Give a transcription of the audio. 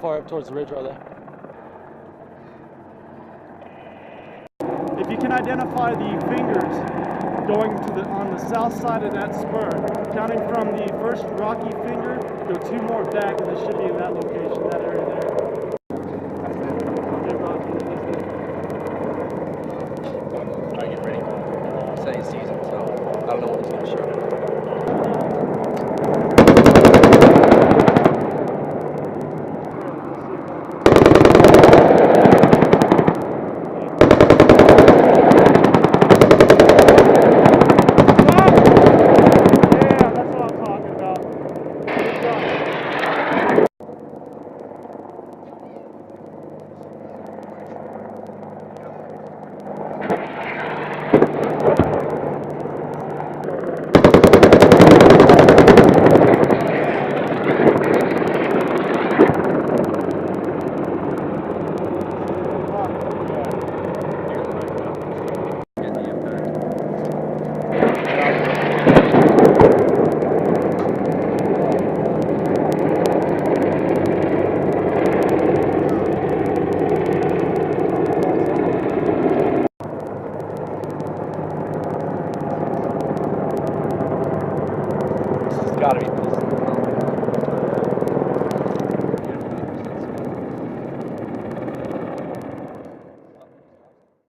far up towards the ridge are they? If you can identify the fingers going to on the south side of that spur, counting from the first rocky finger, go 2 more back, and they should be in that location, that area there. Okay, Roger, that's it. Alright, get ready. Say season, so I don't know what it's going to show. Gotta be